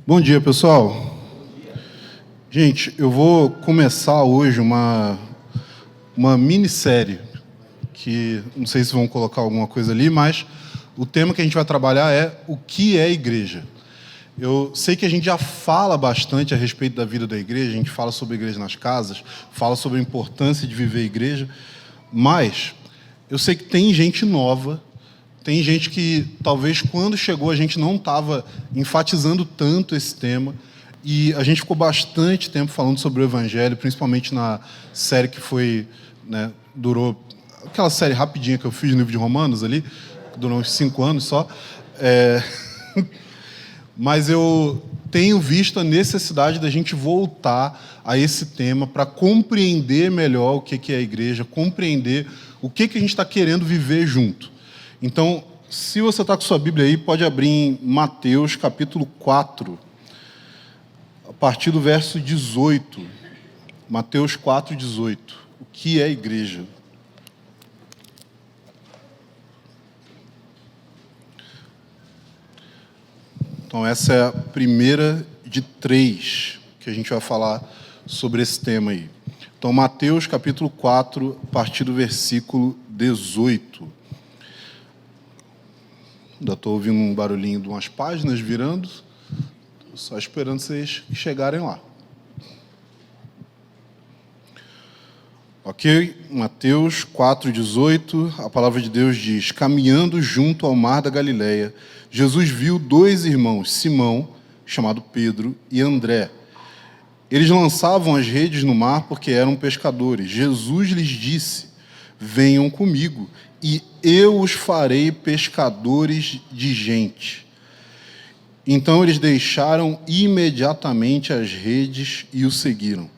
Bom dia, pessoal. Gente, eu vou começar hoje uma minissérie, que não sei se vão colocar alguma coisa ali, mas o tema que a gente vai trabalhar é o que é igreja. Eu sei que a gente já fala bastante a respeito da vida da igreja, a gente fala sobre a igreja nas casas, fala sobre a importância de viver a igreja, mas eu sei que tem gente nova, tem gente que talvez quando chegou a gente não estava enfatizando tanto esse tema, e a gente ficou bastante tempo falando sobre o Evangelho, principalmente na série que foi, durou, aquela série rapidinha que eu fiz no livro de Romanos ali, que durou uns 5 anos só. Mas eu tenho visto a necessidade da gente voltar a esse tema para compreender melhor o que é a igreja, compreender o que a gente está querendo viver junto. Então, se você está com sua Bíblia aí, pode abrir em Mateus, capítulo 4, a partir do verso 18. Mateus 4, 18. O que é a igreja? Então, essa é a primeira de 3 que a gente vai falar sobre esse tema aí. Então, Mateus, capítulo 4, a partir do versículo 18. Ainda estou ouvindo um barulhinho de umas páginas virando, só esperando vocês chegarem lá. Ok? Mateus 4,18, a palavra de Deus diz: caminhando junto ao mar da Galileia, Jesus viu 2 irmãos, Simão, chamado Pedro, e André. Eles lançavam as redes no mar porque eram pescadores. Jesus lhes disse: venham comigo, e eu os farei pescadores de gente. Então eles deixaram imediatamente as redes e o seguiram.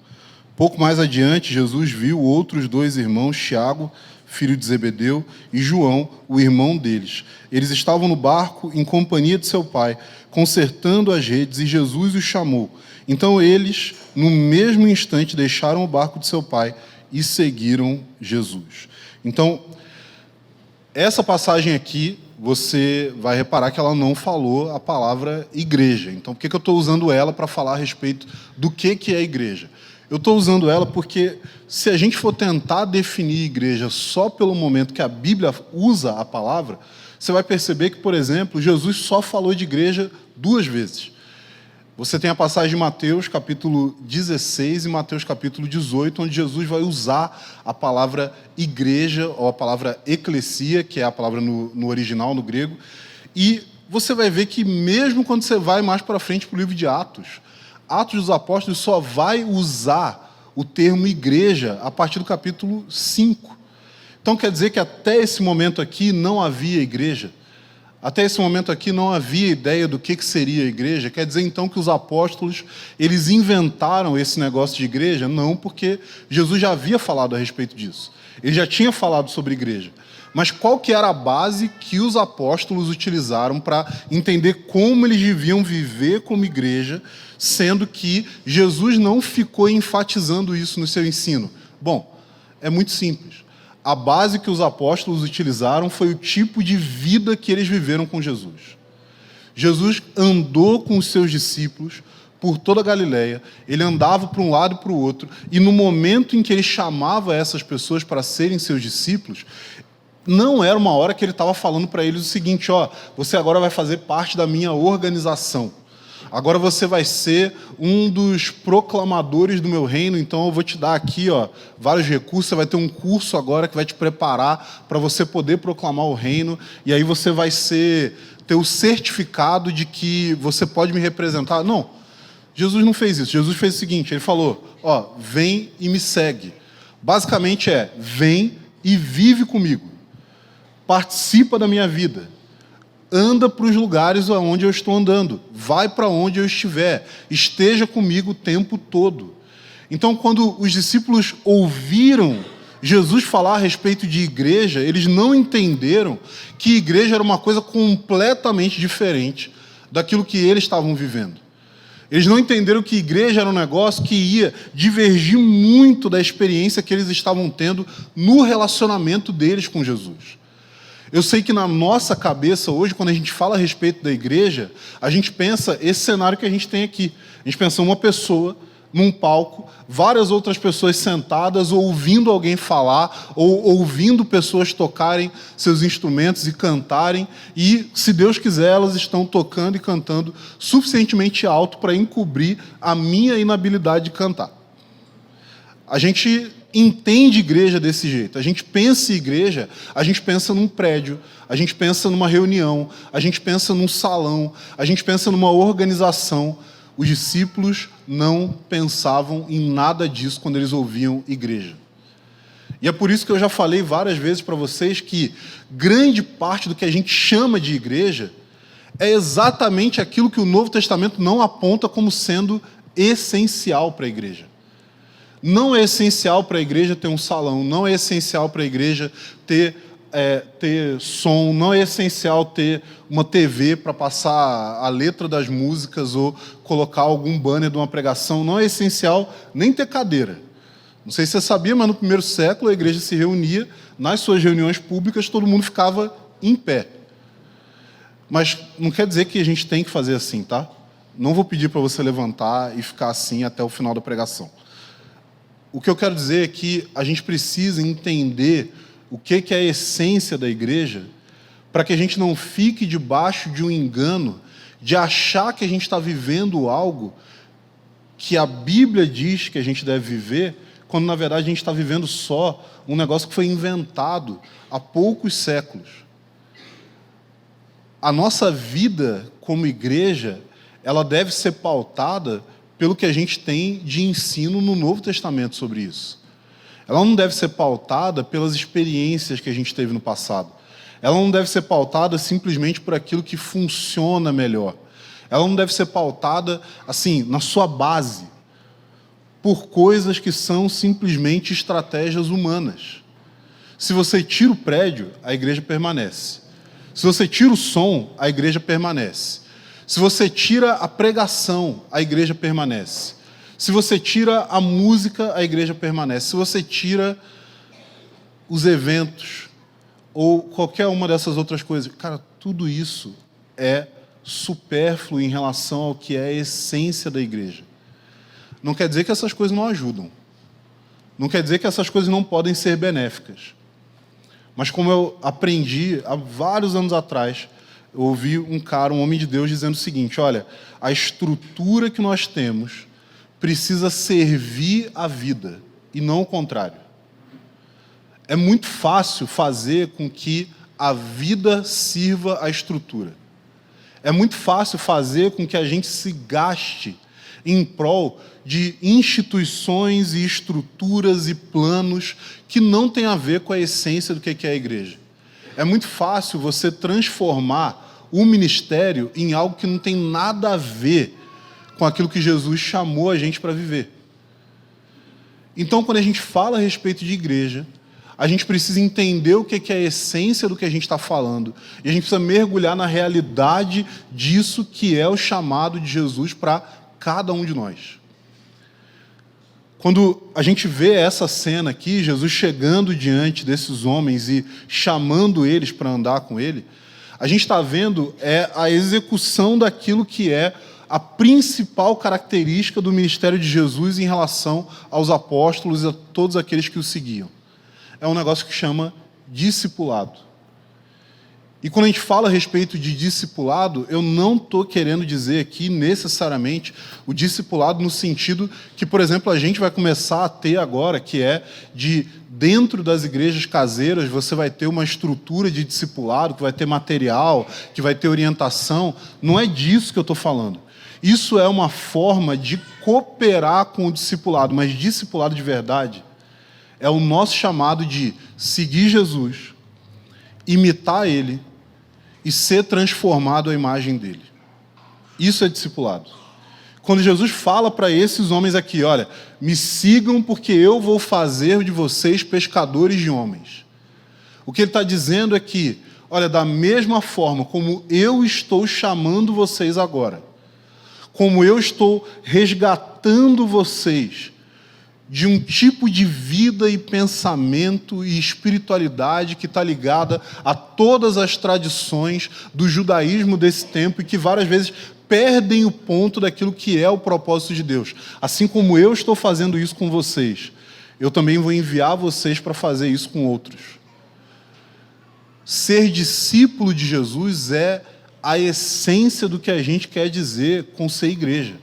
Pouco mais adiante, Jesus viu outros 2 irmãos, Tiago, filho de Zebedeu, e João, o irmão deles. Eles estavam no barco em companhia de seu pai, consertando as redes, e Jesus os chamou. Então eles, no mesmo instante, deixaram o barco de seu pai e seguiram Jesus. Então, essa passagem aqui, você vai reparar que ela não falou a palavra igreja. Então, por que eu estou usando ela para falar a respeito do que é igreja? Eu estou usando ela porque, se a gente for tentar definir igreja só pelo momento que a Bíblia usa a palavra, você vai perceber que, por exemplo, Jesus só falou de igreja 2 vezes. Você tem a passagem de Mateus, capítulo 16 e Mateus, capítulo 18, onde Jesus vai usar a palavra igreja, ou a palavra eclesia, que é a palavra no original, no grego. E você vai ver que mesmo quando você vai mais para frente para o livro de Atos, Atos dos Apóstolos só vai usar o termo igreja a partir do capítulo 5. Então quer dizer que até esse momento aqui não havia igreja. Até esse momento aqui não havia ideia do que seria a igreja. Quer dizer, então, que os apóstolos, eles inventaram esse negócio de igreja? Não, porque Jesus já havia falado a respeito disso. Ele já tinha falado sobre igreja. Mas qual que era a base que os apóstolos utilizaram para entender como eles deviam viver como igreja, sendo que Jesus não ficou enfatizando isso no seu ensino? Bom, é muito simples. A base que os apóstolos utilizaram foi o tipo de vida que eles viveram com Jesus. Jesus andou com os seus discípulos por toda a Galileia, ele andava para um lado e para o outro, e no momento em que ele chamava essas pessoas para serem seus discípulos, não era uma hora que ele estava falando para eles o seguinte: você agora vai fazer parte da minha organização. Agora você vai ser um dos proclamadores do meu reino, então eu vou te dar aqui vários recursos, você vai ter um curso agora que vai te preparar para você poder proclamar o reino, e aí você vai ter o certificado de que você pode me representar. Não, Jesus não fez isso. Jesus fez o seguinte, ele falou: vem e me segue. Basicamente vem e vive comigo, participa da minha vida. Anda para os lugares onde eu estou andando. Vai para onde eu estiver. Esteja comigo o tempo todo. Então, quando os discípulos ouviram Jesus falar a respeito de igreja, eles não entenderam que igreja era uma coisa completamente diferente daquilo que eles estavam vivendo. Eles não entenderam que igreja era um negócio que ia divergir muito da experiência que eles estavam tendo no relacionamento deles com Jesus. Eu sei que na nossa cabeça hoje, quando a gente fala a respeito da igreja, a gente pensa esse cenário que a gente tem aqui. A gente pensa uma pessoa num palco, várias outras pessoas sentadas ouvindo alguém falar ou ouvindo pessoas tocarem seus instrumentos e cantarem, e, se Deus quiser, elas estão tocando e cantando suficientemente alto para encobrir a minha inabilidade de cantar. A gente entende igreja desse jeito. A gente pensa em igreja, a gente pensa num prédio, a gente pensa numa reunião, a gente pensa num salão, a gente pensa numa organização. Os discípulos não pensavam em nada disso quando eles ouviam igreja. E é por isso que eu já falei várias vezes para vocês que grande parte do que a gente chama de igreja é exatamente aquilo que o Novo Testamento não aponta como sendo essencial para a igreja. Não é essencial para a igreja ter um salão, não é essencial para a igreja ter som, não é essencial ter uma TV para passar a letra das músicas ou colocar algum banner de uma pregação, não é essencial nem ter cadeira. Não sei se você sabia, mas no primeiro século a igreja se reunia, nas suas reuniões públicas todo mundo ficava em pé. Mas não quer dizer que a gente tem que fazer assim, tá? Não vou pedir para você levantar e ficar assim até o final da pregação. O que eu quero dizer é que a gente precisa entender o que é a essência da igreja para que a gente não fique debaixo de um engano de achar que a gente está vivendo algo que a Bíblia diz que a gente deve viver, quando na verdade a gente está vivendo só um negócio que foi inventado há poucos séculos. A nossa vida como igreja, ela deve ser pautada pelo que a gente tem de ensino no Novo Testamento sobre isso. Ela não deve ser pautada pelas experiências que a gente teve no passado. Ela não deve ser pautada simplesmente por aquilo que funciona melhor. Ela não deve ser pautada, assim, na sua base, por coisas que são simplesmente estratégias humanas. Se você tira o prédio, a igreja permanece. Se você tira o som, a igreja permanece. Se você tira a pregação, a igreja permanece. Se você tira a música, a igreja permanece. Se você tira os eventos ou qualquer uma dessas outras coisas, cara, tudo isso é supérfluo em relação ao que é a essência da igreja. Não quer dizer que essas coisas não ajudam. Não quer dizer que essas coisas não podem ser benéficas. Mas como eu aprendi há vários anos atrás, eu ouvi um homem de Deus, dizendo o seguinte: olha, a estrutura que nós temos precisa servir a vida, e não o contrário. É muito fácil fazer com que a vida sirva à estrutura. É muito fácil fazer com que a gente se gaste em prol de instituições e estruturas e planos que não têm a ver com a essência do que é a igreja. É muito fácil você transformar o ministério em algo que não tem nada a ver com aquilo que Jesus chamou a gente para viver. Então, quando a gente fala a respeito de igreja, a gente precisa entender o que é a essência do que a gente está falando. E a gente precisa mergulhar na realidade disso que é o chamado de Jesus para cada um de nós. Quando a gente vê essa cena aqui, Jesus chegando diante desses homens e chamando eles para andar com ele, a gente está vendo a execução daquilo que é a principal característica do ministério de Jesus em relação aos apóstolos e a todos aqueles que o seguiam. É um negócio que chama discipulado. E quando a gente fala a respeito de discipulado, eu não estou querendo dizer aqui necessariamente o discipulado no sentido que, por exemplo, a gente vai começar a ter agora, que é de dentro das igrejas caseiras você vai ter uma estrutura de discipulado, que vai ter material, que vai ter orientação. Não é disso que eu estou falando. Isso é uma forma de cooperar com o discipulado, mas discipulado de verdade é o nosso chamado de seguir Jesus, imitar Ele e ser transformado à imagem dele. Isso é discipulado. Quando Jesus fala para esses homens aqui, olha, me sigam porque eu vou fazer de vocês pescadores de homens. O que ele está dizendo é que, olha, da mesma forma como eu estou chamando vocês agora, como eu estou resgatando vocês de um tipo de vida e pensamento e espiritualidade que está ligada a todas as tradições do judaísmo desse tempo e que várias vezes perdem o ponto daquilo que é o propósito de Deus. Assim como eu estou fazendo isso com vocês, eu também vou enviar vocês para fazer isso com outros. Ser discípulo de Jesus é a essência do que a gente quer dizer com ser igreja.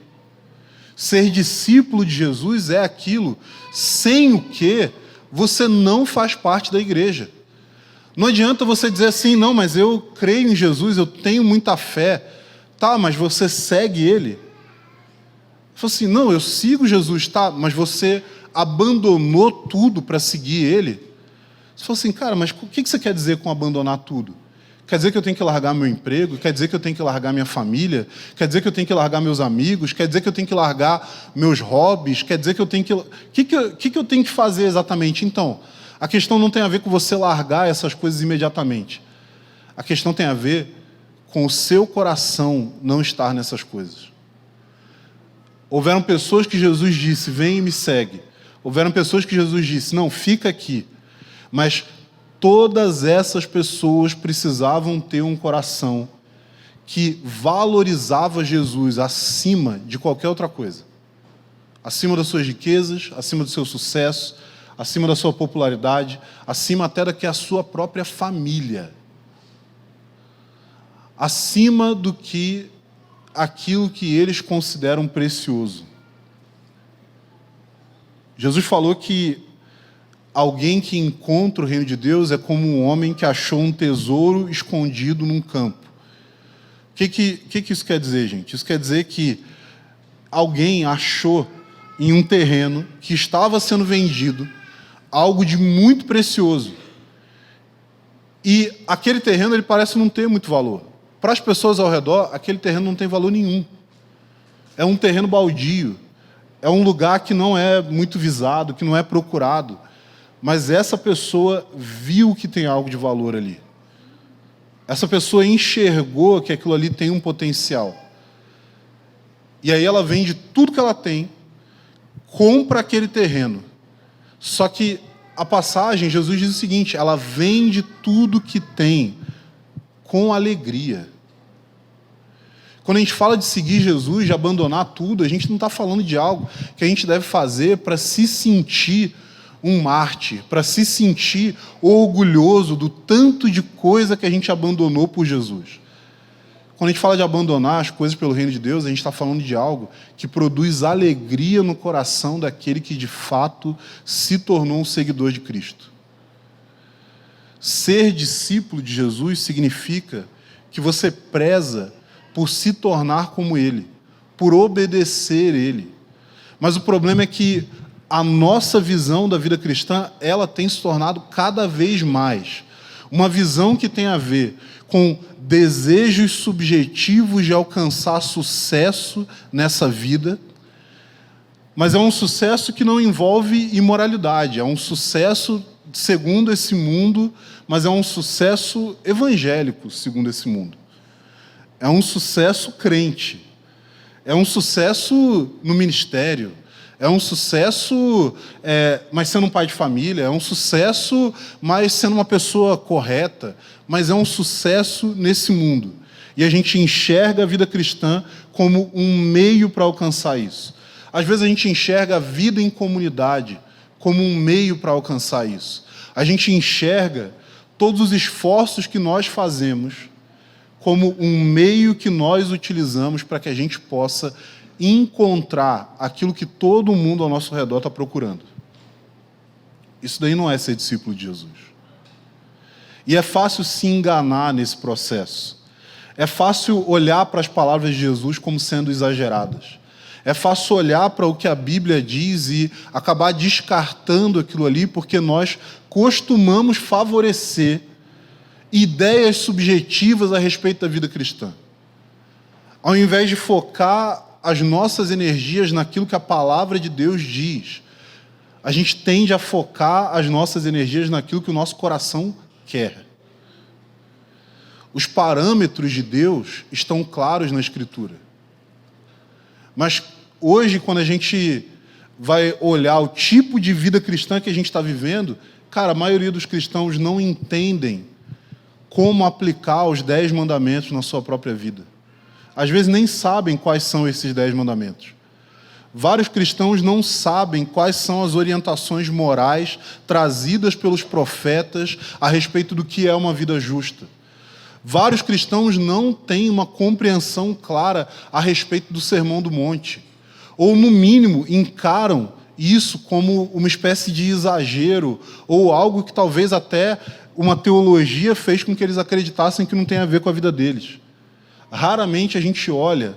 Ser discípulo de Jesus é aquilo sem o que você não faz parte da igreja. Não adianta você dizer assim, não, mas eu creio em Jesus, eu tenho muita fé. Tá, mas você segue Ele? Fala assim, não, eu sigo Jesus, tá, mas você abandonou tudo para seguir Ele? Você fala assim, cara, mas o que você quer dizer com abandonar tudo? Quer dizer que eu tenho que largar meu emprego? Quer dizer que eu tenho que largar minha família? Quer dizer que eu tenho que largar meus amigos? Quer dizer que eu tenho que largar meus hobbies? Quer dizer que eu tenho que... O que eu tenho que fazer exatamente? Então, a questão não tem a ver com você largar essas coisas imediatamente. A questão tem a ver com o seu coração não estar nessas coisas. Houveram pessoas que Jesus disse, vem e me segue. Houveram pessoas que Jesus disse, não, fica aqui. Mas todas essas pessoas precisavam ter um coração que valorizava Jesus acima de qualquer outra coisa. Acima das suas riquezas, acima do seu sucesso, acima da sua popularidade, acima até da que a sua própria família. Acima do que aquilo que eles consideram precioso. Jesus falou que alguém que encontra o reino de Deus é como um homem que achou um tesouro escondido num campo. O que isso quer dizer, gente? Isso quer dizer que alguém achou em um terreno que estava sendo vendido algo de muito precioso. E aquele terreno ele parece não ter muito valor. Para as pessoas ao redor, aquele terreno não tem valor nenhum. É um terreno baldio. É um lugar que não é muito visado, que não é procurado. Mas essa pessoa viu que tem algo de valor ali. Essa pessoa enxergou que aquilo ali tem um potencial. E aí ela vende tudo que ela tem, compra aquele terreno. Só que a passagem, Jesus diz o seguinte, ela vende tudo que tem com alegria. Quando a gente fala de seguir Jesus, de abandonar tudo, a gente não está falando de algo que a gente deve fazer para se sentir um mártir, para se sentir orgulhoso do tanto de coisa que a gente abandonou por Jesus. Quando a gente fala de abandonar as coisas pelo reino de Deus, a gente está falando de algo que produz alegria no coração daquele que de fato se tornou um seguidor de Cristo. Ser discípulo de Jesus significa que você preza por se tornar como Ele, por obedecer Ele. Mas o problema é que a nossa visão da vida cristã, ela tem se tornado cada vez mais uma visão que tem a ver com desejos subjetivos de alcançar sucesso nessa vida, mas é um sucesso que não envolve imoralidade, é um sucesso segundo esse mundo, mas é um sucesso evangélico segundo esse mundo. É um sucesso crente, é um sucesso no ministério, é um sucesso, mas sendo um pai de família, é um sucesso, mas sendo uma pessoa correta, mas é um sucesso nesse mundo. E a gente enxerga a vida cristã como um meio para alcançar isso. Às vezes a gente enxerga a vida em comunidade como um meio para alcançar isso. A gente enxerga todos os esforços que nós fazemos como um meio que nós utilizamos para que a gente possa encontrar aquilo que todo mundo ao nosso redor está procurando. Isso daí não é ser discípulo de Jesus. E é fácil se enganar nesse processo. É fácil olhar para as palavras de Jesus como sendo exageradas. É fácil olhar para o que a Bíblia diz e acabar descartando aquilo ali, porque nós costumamos favorecer ideias subjetivas a respeito da vida cristã. Ao invés de focar as nossas energias naquilo que a palavra de Deus diz, a gente tende a focar as nossas energias naquilo que o nosso coração quer. Os parâmetros de Deus estão claros na Escritura. Mas hoje, quando a gente vai olhar o tipo de vida cristã que a gente está vivendo, cara, a maioria dos cristãos não entendem como aplicar os 10 mandamentos na sua própria vida. Às vezes nem sabem quais são esses 10 mandamentos. Vários cristãos não sabem quais são as orientações morais trazidas pelos profetas a respeito do que é uma vida justa. Vários cristãos não têm uma compreensão clara a respeito do Sermão do Monte. Ou, no mínimo, encaram isso como uma espécie de exagero ou algo que talvez até uma teologia fez com que eles acreditassem que não tem a ver com a vida deles. Raramente a gente olha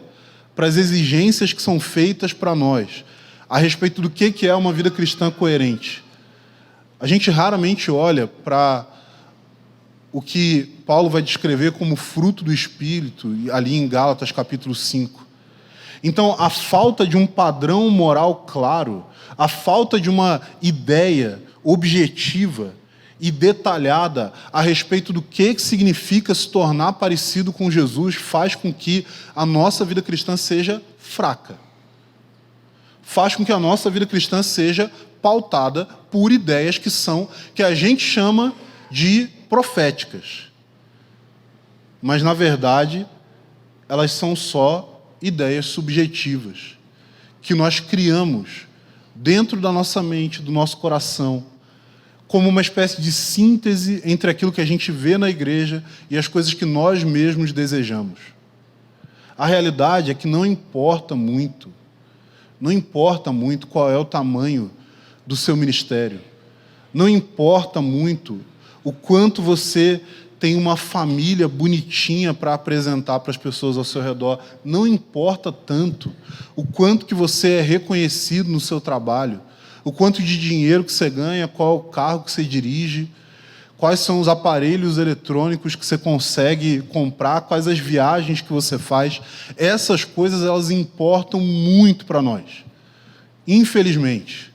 para as exigências que são feitas para nós a respeito do que é uma vida cristã coerente. A gente raramente olha para o que Paulo vai descrever como fruto do Espírito, ali em Gálatas capítulo 5. Então, a falta de um padrão moral claro, a falta de uma ideia objetiva e detalhada a respeito do que significa se tornar parecido com Jesus faz com que a nossa vida cristã seja fraca. Faz com que a nossa vida cristã seja pautada por ideias que a gente chama de proféticas. Mas, na verdade, elas são só ideias subjetivas que nós criamos dentro da nossa mente, do nosso coração, como uma espécie de síntese entre aquilo que a gente vê na igreja e as coisas que nós mesmos desejamos. A realidade é que não importa muito qual é o tamanho do seu ministério, não importa muito o quanto você tem uma família bonitinha para apresentar para as pessoas ao seu redor, não importa tanto o quanto que você é reconhecido no seu trabalho, o quanto de dinheiro que você ganha, qual é o carro que você dirige, quais são os aparelhos eletrônicos que você consegue comprar, quais as viagens que você faz. Essas coisas, elas importam muito para nós, infelizmente.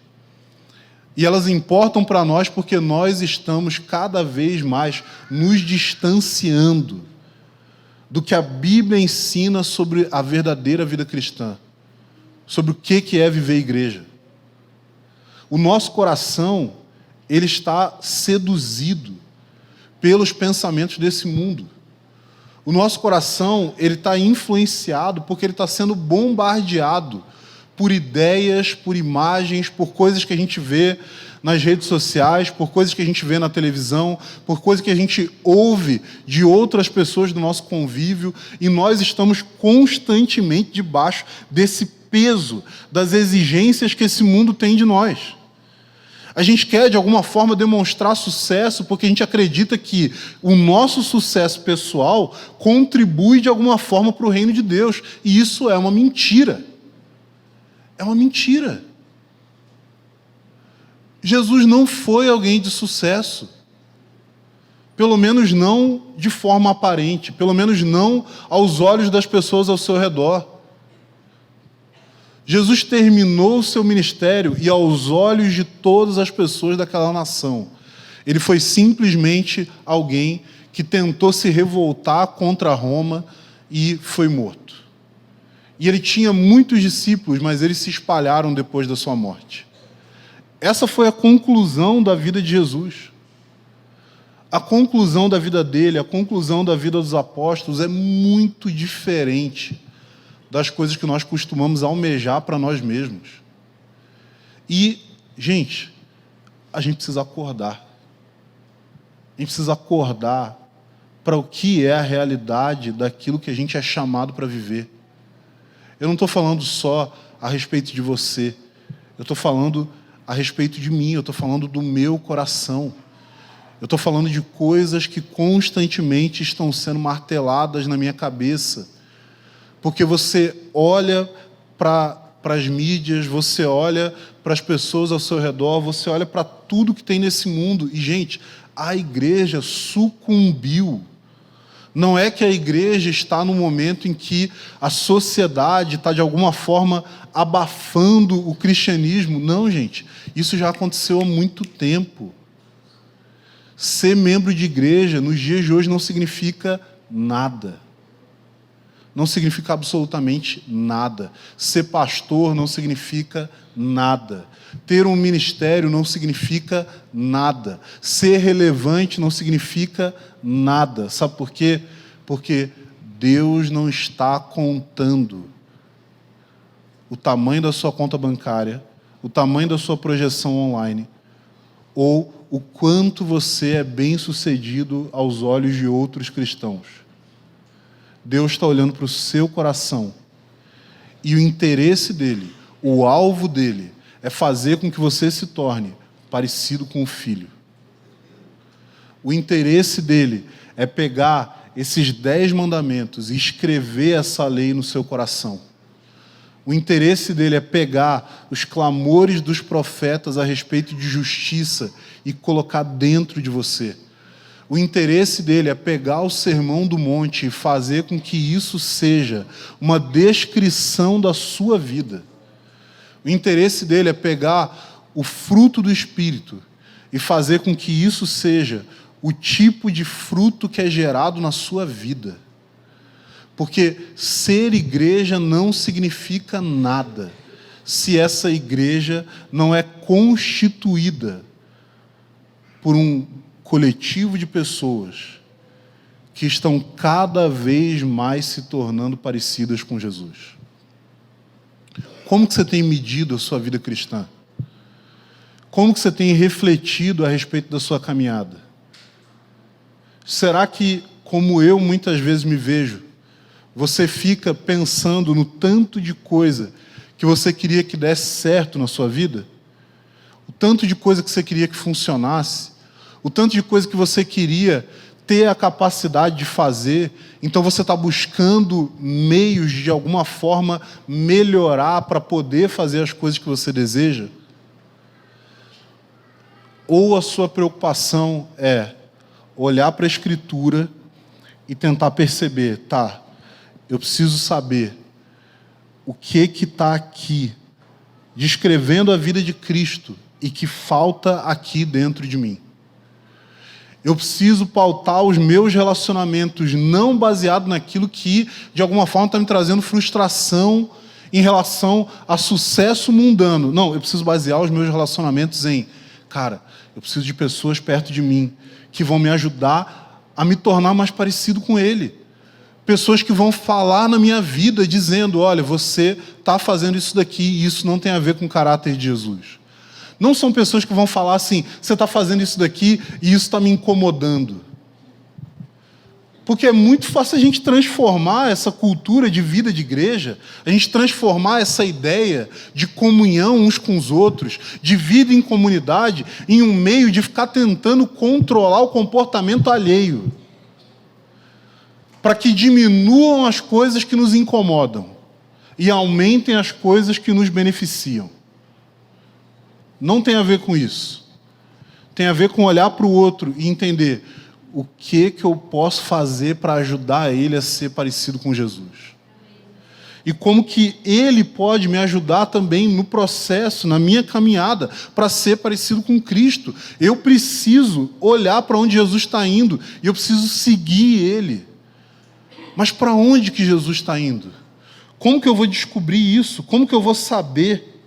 E elas importam para nós porque nós estamos cada vez mais nos distanciando do que a Bíblia ensina sobre a verdadeira vida cristã, sobre o que é viver igreja. O nosso coração, ele está seduzido pelos pensamentos desse mundo. O nosso coração, ele está influenciado porque ele está sendo bombardeado por ideias, por imagens, por coisas que a gente vê nas redes sociais, por coisas que a gente vê na televisão, por coisas que a gente ouve de outras pessoas do nosso convívio, e nós estamos constantemente debaixo desse peso das exigências que esse mundo tem de nós. A gente quer, de alguma forma, demonstrar sucesso porque a gente acredita que o nosso sucesso pessoal contribui, de alguma forma, para o reino de Deus, e isso é uma mentira. É uma mentira. Jesus não foi alguém de sucesso. Pelo menos não de forma aparente. Pelo menos não aos olhos das pessoas ao seu redor. Jesus terminou o seu ministério e aos olhos de todas as pessoas daquela nação, ele foi simplesmente alguém que tentou se revoltar contra Roma e foi morto. E ele tinha muitos discípulos, mas eles se espalharam depois da sua morte. Essa foi a conclusão da vida de Jesus. A conclusão da vida dele, a conclusão da vida dos apóstolos é muito diferente das coisas que nós costumamos almejar para nós mesmos. E, gente, a gente precisa acordar. A gente precisa acordar para o que é a realidade daquilo que a gente é chamado para viver. Eu não estou falando só a respeito de você. Eu estou falando a respeito de mim. Eu estou falando do meu coração. Eu estou falando de coisas que constantemente estão sendo marteladas na minha cabeça. Porque você olha para as mídias, você olha para as pessoas ao seu redor, você olha para tudo que tem nesse mundo. E, gente, a igreja sucumbiu. Não é que a igreja está no momento em que a sociedade está, de alguma forma, abafando o cristianismo. Não, gente. Isso já aconteceu há muito tempo. Ser membro de igreja, nos dias de hoje, não significa nada. não significa absolutamente nada. Ser pastor não significa nada. Ter um ministério não significa nada. Ser relevante não significa nada. Sabe por quê? Porque Deus não está contando o tamanho da sua conta bancária, o tamanho da sua projeção online, ou o quanto você é bem-sucedido aos olhos de outros cristãos. Deus está olhando para o seu coração. E o interesse dele, o alvo dele, é fazer com que você se torne parecido com o Filho. O interesse dele é pegar esses 10 mandamentos e escrever essa lei no seu coração. O interesse dele é pegar os clamores dos profetas a respeito de justiça e colocar dentro de você. O interesse dele é pegar o Sermão do Monte e fazer com que isso seja uma descrição da sua vida. O interesse dele é pegar o fruto do Espírito e fazer com que isso seja o tipo de fruto que é gerado na sua vida. Porque ser igreja não significa nada se essa igreja não é constituída por um coletivo de pessoas que estão cada vez mais se tornando parecidas com Jesus. Como que você tem medido a sua vida cristã? Como que você tem refletido a respeito da sua caminhada? Será que, como eu muitas vezes me vejo, você fica pensando no tanto de coisa que você queria que desse certo na sua vida? O tanto de coisa que você queria que funcionasse? O tanto de coisa que você queria ter a capacidade de fazer? Então você está buscando meios de alguma forma melhorar para poder fazer as coisas que você deseja? Ou a sua preocupação é olhar para a Escritura e tentar perceber, tá, eu preciso saber o que está aqui descrevendo a vida de Cristo e que falta aqui dentro de mim. Eu preciso pautar os meus relacionamentos não baseado naquilo que, de alguma forma, está me trazendo frustração em relação a sucesso mundano. Não, eu preciso basear os meus relacionamentos em, cara, eu preciso de pessoas perto de mim que vão me ajudar a me tornar mais parecido com Ele. Pessoas que vão falar na minha vida dizendo, olha, você está fazendo isso daqui e isso não tem a ver com o caráter de Jesus. Não são pessoas que vão falar assim, você está fazendo isso daqui e isso está me incomodando. Porque é muito fácil a gente transformar essa cultura de vida de igreja, a gente transformar essa ideia de comunhão uns com os outros, de vida em comunidade, em um meio de ficar tentando controlar o comportamento alheio, para que diminuam as coisas que nos incomodam e aumentem as coisas que nos beneficiam. Não tem a ver com isso. Tem a ver com olhar para o outro e entender o que eu posso fazer para ajudar ele a ser parecido com Jesus. E como que ele pode me ajudar também no processo, na minha caminhada, para ser parecido com Cristo. Eu preciso olhar para onde Jesus está indo e eu preciso seguir ele. Mas para onde que Jesus está indo? Como que eu vou descobrir isso? Como que eu vou saber?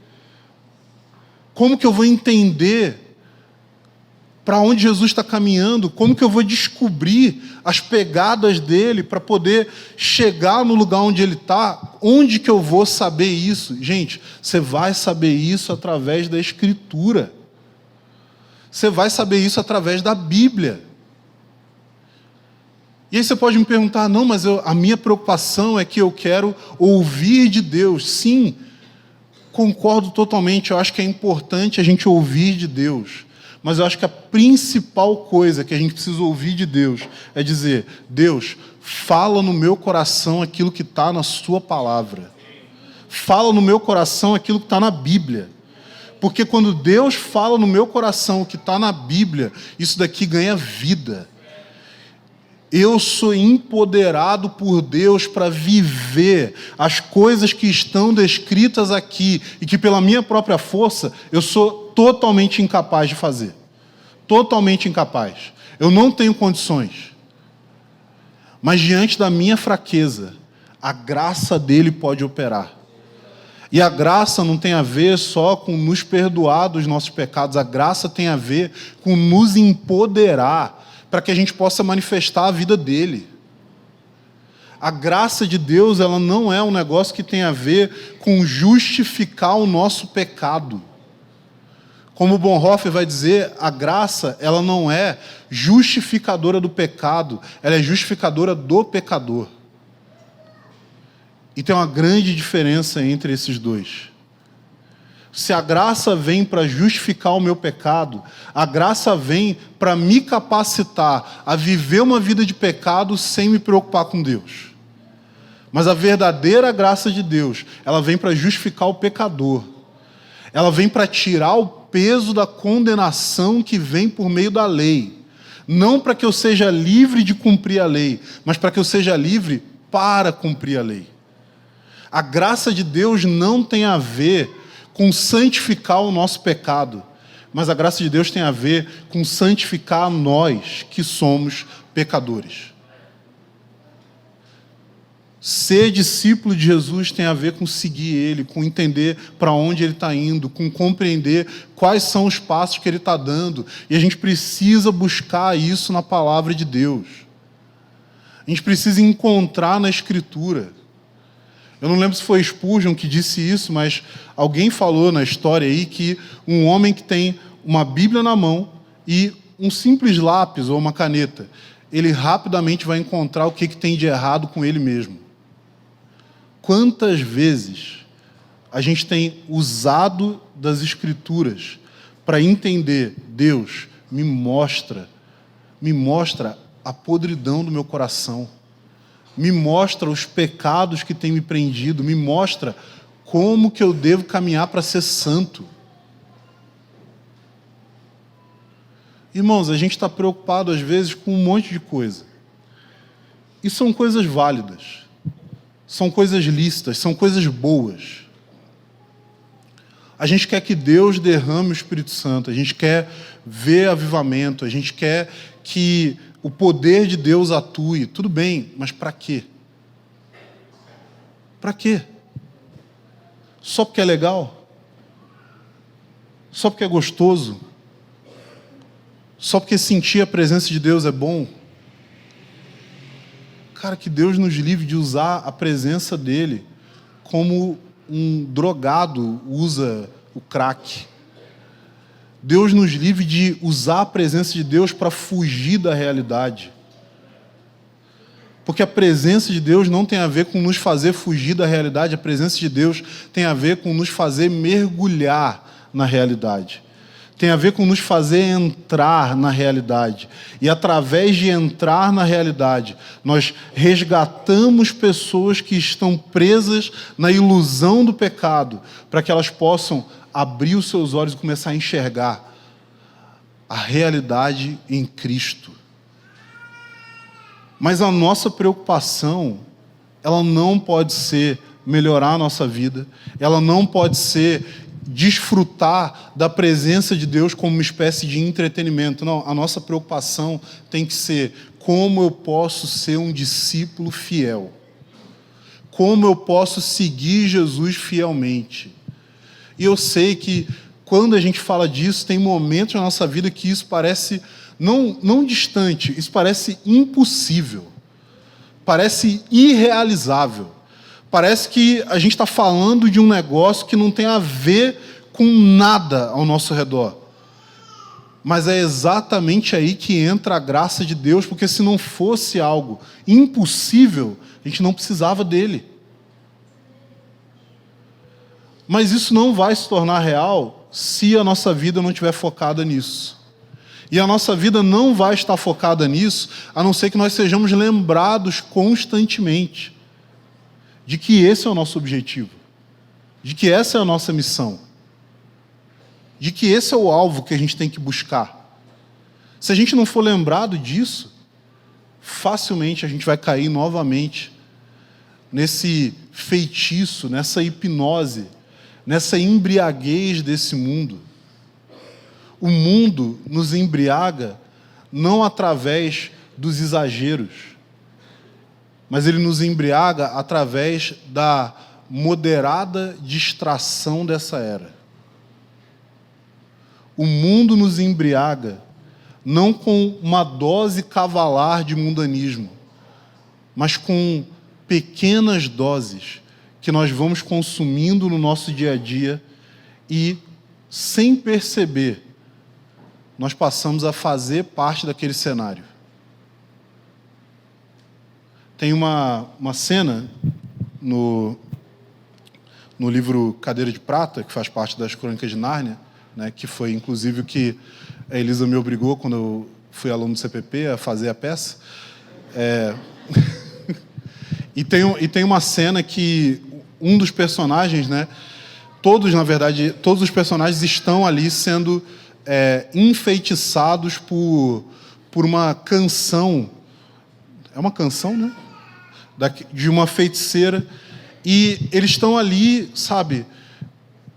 Como que eu vou entender para onde Jesus está caminhando? Como que eu vou descobrir as pegadas dele para poder chegar no lugar onde ele está? Onde que eu vou saber isso? Gente, você vai saber isso através da Escritura. Você vai saber isso através da Bíblia. E aí você pode me perguntar, não, mas a minha preocupação é que eu quero ouvir de Deus. Sim, concordo totalmente, eu acho que é importante a gente ouvir de Deus. Mas eu acho que a principal coisa que a gente precisa ouvir de Deus é dizer, Deus, fala no meu coração aquilo que está na sua palavra. Fala no meu coração aquilo que está na Bíblia. Porque quando Deus fala no meu coração o que está na Bíblia, isso daqui ganha vida. Eu sou empoderado por Deus para viver as coisas que estão descritas aqui e que pela minha própria força eu sou totalmente incapaz de fazer. Totalmente incapaz. Eu não tenho condições. Mas diante da minha fraqueza, A graça dele pode operar. E a graça não tem a ver só com nos perdoar dos nossos pecados. A graça tem a ver com nos empoderar para que a gente possa manifestar a vida dele. A graça de Deus, ela não é um negócio que tem a ver com justificar o nosso pecado. Como Bonhoeffer vai dizer, a graça, ela não é justificadora do pecado, ela é justificadora do pecador. E tem uma grande diferença entre esses dois. Se a graça vem para justificar o meu pecado, a graça vem para me capacitar a viver uma vida de pecado sem me preocupar com Deus. Mas a verdadeira graça de Deus, ela vem para justificar o pecador. Ela vem para tirar o peso da condenação que vem por meio da lei. Não para que eu seja livre de cumprir a lei, mas para que eu seja livre para cumprir a lei. A graça de Deus não tem a ver com santificar o nosso pecado, mas a graça de Deus tem a ver com santificar nós que somos pecadores. Ser discípulo de Jesus tem a ver com seguir Ele, com entender para onde Ele está indo, com compreender quais são os passos que Ele está dando. E a gente precisa buscar isso na palavra de Deus. A gente precisa encontrar na Escritura. Eu não lembro se foi Spurgeon que disse isso, mas alguém falou na história aí que um homem que tem uma Bíblia na mão e um simples lápis ou uma caneta, ele rapidamente vai encontrar o que tem de errado com ele mesmo. Quantas vezes a gente tem usado das Escrituras para entender, Deus, me mostra a podridão do meu coração, me mostra os pecados que têm me prendido, me mostra como que eu devo caminhar para ser santo. Irmãos, a gente está preocupado às vezes com um monte de coisa. E são coisas válidas, são coisas lícitas, são coisas boas. A gente quer que Deus derrame o Espírito Santo, a gente quer ver avivamento, a gente quer que o poder de Deus atue. Tudo bem, mas para quê? Para quê? Só porque é legal? Só porque é gostoso? Só porque sentir a presença de Deus é bom? Cara, que Deus nos livre de usar a presença dele como um drogado usa o crack. Deus nos livre de usar a presença de Deus para fugir da realidade. Porque a presença de Deus não tem a ver com nos fazer fugir da realidade, a presença de Deus tem a ver com nos fazer mergulhar na realidade. Tem a ver com nos fazer entrar na realidade. E através de entrar na realidade, nós resgatamos pessoas que estão presas na ilusão do pecado, para que elas possam abrir os seus olhos e começar a enxergar a realidade em Cristo. Mas a nossa preocupação, ela não pode ser melhorar a nossa vida, ela não pode ser desfrutar da presença de Deus como uma espécie de entretenimento. Não, a nossa preocupação tem que ser como eu posso ser um discípulo fiel. Como eu posso seguir Jesus fielmente. E eu sei que quando a gente fala disso, tem momentos na nossa vida que isso parece não distante, isso parece impossível, parece irrealizável. Parece que a gente está falando de um negócio que não tem a ver com nada ao nosso redor. Mas é exatamente aí que entra a graça de Deus, porque se não fosse algo impossível, a gente não precisava dele. Mas isso não vai se tornar real se a nossa vida não estiver focada nisso. E a nossa vida não vai estar focada nisso, a não ser que nós sejamos lembrados constantemente de que esse é o nosso objetivo, de que essa é a nossa missão, de que esse é o alvo que a gente tem que buscar. Se a gente não for lembrado disso, facilmente a gente vai cair novamente nesse feitiço, nessa hipnose, nessa embriaguez desse mundo. O mundo nos embriaga não através dos exageros, mas ele nos embriaga através da moderada distração dessa era. O mundo nos embriaga não com uma dose cavalar de mundanismo, mas com pequenas doses que nós vamos consumindo no nosso dia a dia e, sem perceber, nós passamos a fazer parte daquele cenário. Tem uma cena no livro Cadeira de Prata, que faz parte das Crônicas de Nárnia, né, que foi, inclusive, o que a Elisa me obrigou, quando eu fui aluno do CPP, a fazer a peça. E tem uma cena que um dos personagens, né, todos os personagens estão ali sendo enfeitiçados por uma canção. É uma canção, né? De uma feiticeira. E eles estão ali, sabe,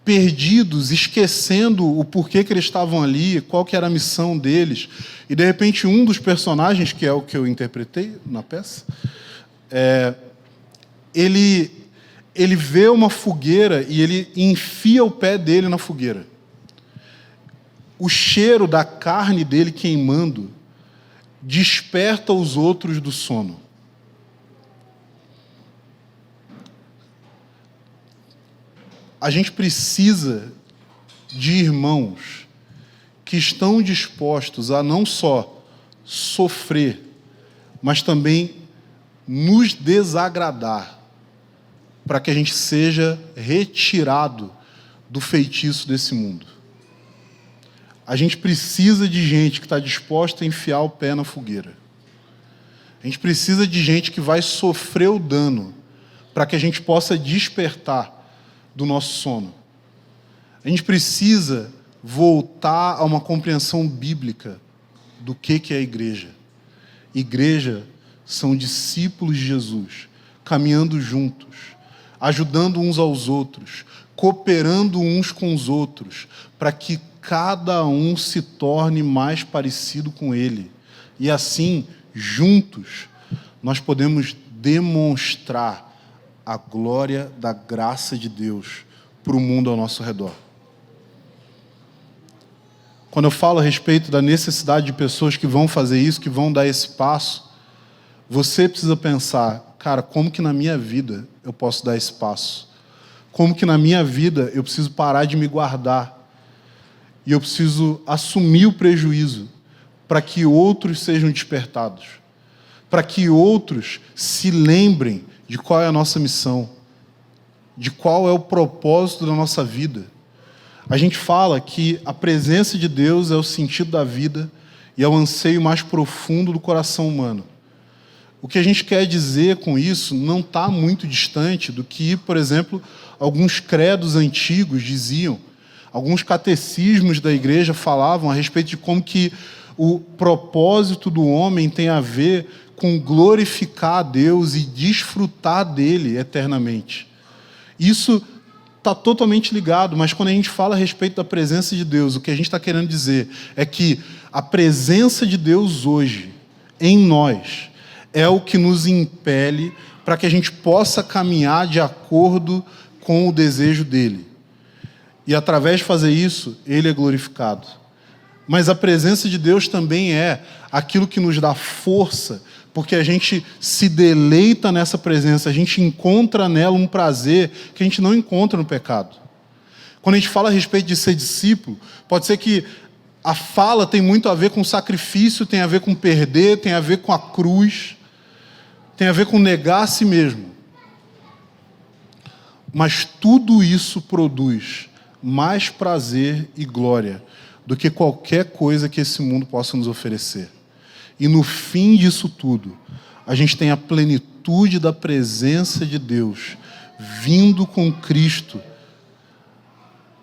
perdidos, esquecendo o porquê que eles estavam ali, qual que era a missão deles. E, de repente, um dos personagens, que é o que eu interpretei na peça, ele vê uma fogueira e ele enfia o pé dele na fogueira. O cheiro da carne dele queimando desperta os outros do sono. A gente precisa de irmãos que estão dispostos a não só sofrer, mas também nos desagradar, para que a gente seja retirado do feitiço desse mundo. A gente precisa de gente que está disposta a enfiar o pé na fogueira. A gente precisa de gente que vai sofrer o dano, para que a gente possa despertar do nosso sono. A gente precisa voltar a uma compreensão bíblica do que é a igreja. Igreja são discípulos de Jesus, caminhando juntos, ajudando uns aos outros, cooperando uns com os outros, para que cada um se torne mais parecido com ele. E assim, juntos, nós podemos demonstrar a glória da graça de Deus para o mundo ao nosso redor. Quando eu falo a respeito da necessidade de pessoas que vão fazer isso, que vão dar esse passo, você precisa pensar, cara, como que na minha vida eu posso dar esse passo? Como que na minha vida eu preciso parar de me guardar? E eu preciso assumir o prejuízo para que outros sejam despertados, para que outros se lembrem de qual é a nossa missão, de qual é o propósito da nossa vida. A gente fala que a presença de Deus é o sentido da vida e é o anseio mais profundo do coração humano. O que a gente quer dizer com isso não está muito distante do que, por exemplo, alguns credos antigos diziam, alguns catecismos da igreja falavam a respeito de como que o propósito do homem tem a ver com glorificar a Deus e desfrutar dele eternamente. Isso está totalmente ligado, mas quando a gente fala a respeito da presença de Deus, o que a gente está querendo dizer é que a presença de Deus hoje, em nós, é o que nos impele para que a gente possa caminhar de acordo com o desejo dele. E através de fazer isso, ele é glorificado. Mas a presença de Deus também é aquilo que nos dá força, porque a gente se deleita nessa presença, a gente encontra nela um prazer que a gente não encontra no pecado. Quando a gente fala a respeito de ser discípulo, pode ser que a fala tem muito a ver com sacrifício, tem a ver com perder, tem a ver com a cruz, tem a ver com negar a si mesmo. Mas tudo isso produz mais prazer e glória do que qualquer coisa que esse mundo possa nos oferecer. E no fim disso tudo, a gente tem a plenitude da presença de Deus, vindo com Cristo,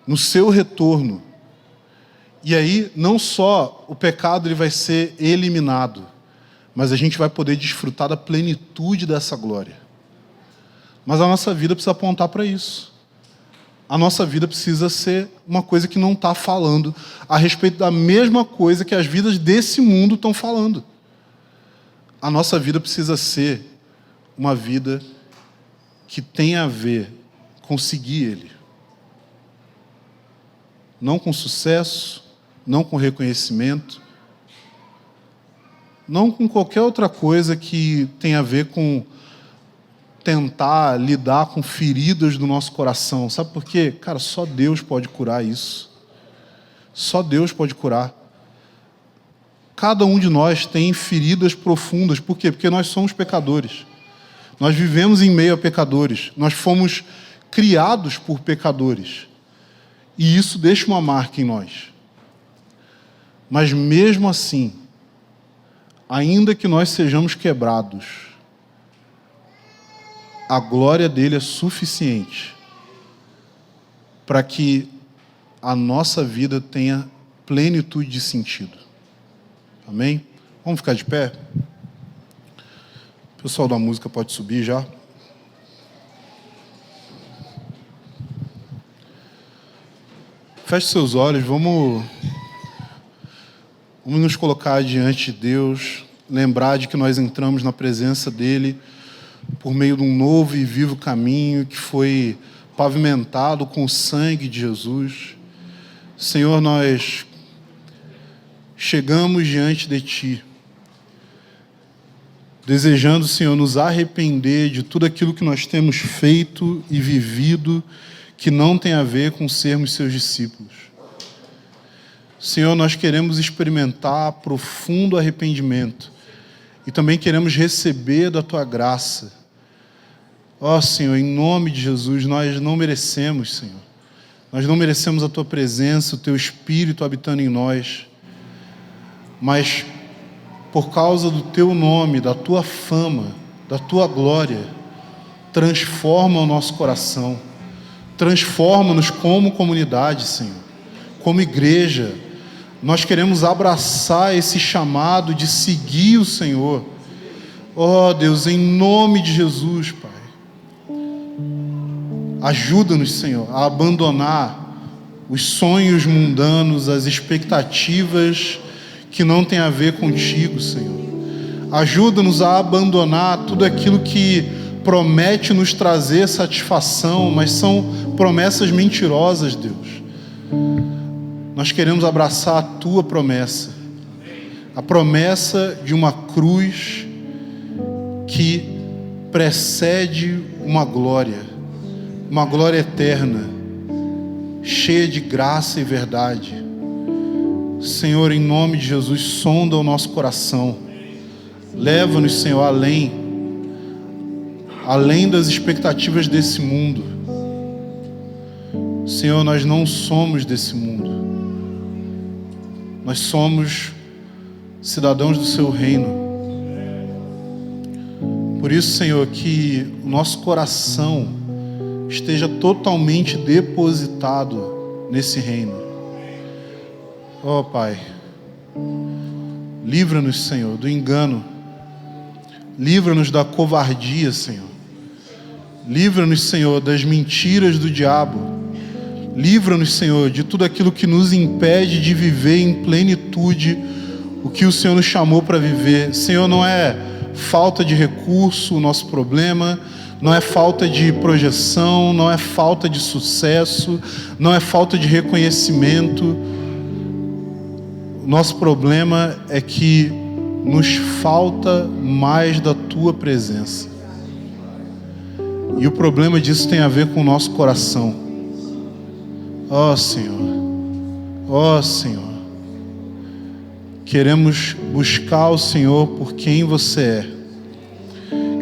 no seu retorno. E aí, não só o pecado ele vai ser eliminado, mas a gente vai poder desfrutar da plenitude dessa glória. Mas a nossa vida precisa apontar para isso. A nossa vida precisa ser uma coisa que não está falando a respeito da mesma coisa que as vidas desse mundo estão falando. A nossa vida precisa ser uma vida que tenha a ver com seguir Ele. Não com sucesso, não com reconhecimento, não com qualquer outra coisa que tenha a ver com tentar lidar com feridas do nosso coração. Sabe por quê? Cara, só Deus pode curar isso. Só Deus pode curar. Cada um de nós tem feridas profundas. Por quê? Porque nós somos pecadores. Nós vivemos em meio a pecadores. Nós fomos criados por pecadores. E isso deixa uma marca em nós. Mas mesmo assim, ainda que nós sejamos quebrados, a glória dele é suficiente para que a nossa vida tenha plenitude de sentido. Amém? Vamos ficar de pé? O pessoal da música pode subir já. Feche seus olhos, vamos nos colocar diante de Deus, lembrar de que nós entramos na presença dele por meio de um novo e vivo caminho que foi pavimentado com o sangue de Jesus. Senhor, nós chegamos diante de Ti, desejando, Senhor, nos arrepender de tudo aquilo que nós temos feito e vivido que não tem a ver com sermos Seus discípulos. Senhor, nós queremos experimentar profundo arrependimento e também queremos receber da Tua graça. Ó Senhor, em nome de Jesus, nós não merecemos, Senhor. Nós não merecemos a Tua presença, o Teu Espírito habitando em nós. Mas, por causa do Teu nome, da Tua fama, da Tua glória, transforma o nosso coração. Transforma-nos como comunidade, Senhor. Como igreja, nós queremos abraçar esse chamado de seguir o Senhor. Ó Deus, em nome de Jesus, Pai. Ajuda-nos, Senhor, a abandonar os sonhos mundanos, as expectativas que não têm a ver contigo, Senhor. Ajuda-nos a abandonar tudo aquilo que promete nos trazer satisfação, mas são promessas mentirosas, Deus. Nós queremos abraçar a Tua promessa, a promessa de uma cruz que precede uma glória eterna, cheia de graça e verdade. Senhor, em nome de Jesus, sonda o nosso coração. Leva-nos, Senhor, além das expectativas desse mundo. Senhor, nós não somos desse mundo. Nós somos cidadãos do Seu reino. Por isso, Senhor, que o nosso coração esteja totalmente depositado nesse reino. Ó Pai, livra-nos, Senhor, do engano. Livra-nos da covardia, Senhor. Livra-nos, Senhor, das mentiras do diabo. Livra-nos, Senhor, de tudo aquilo que nos impede de viver em plenitude o que o Senhor nos chamou para viver. Senhor, não é falta de recurso o nosso problema, não é falta de projeção, não é falta de sucesso, não é falta de reconhecimento. O nosso problema é que nos falta mais da Tua presença. E o problema disso tem a ver com o nosso coração. Ó Senhor, queremos buscar o Senhor por quem Você é.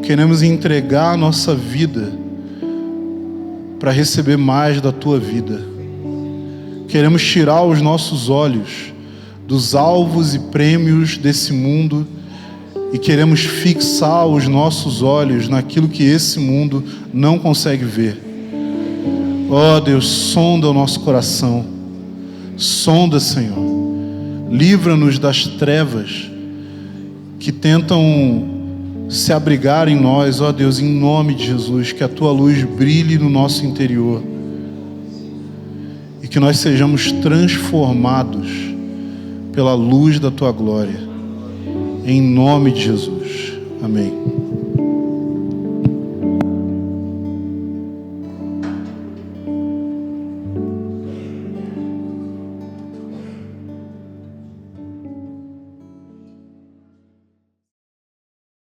Queremos entregar a nossa vida para receber mais da Tua vida. Queremos tirar os nossos olhos dos alvos e prêmios desse mundo e queremos fixar os nossos olhos naquilo que esse mundo não consegue ver. Ó Deus, sonda o nosso coração. Sonda, Senhor. Livra-nos das trevas que tentam se abrigar em nós. Ó Deus, em nome de Jesus, que a Tua luz brilhe no nosso interior e que nós sejamos transformados pela luz da Tua glória. Em nome de Jesus. Amém.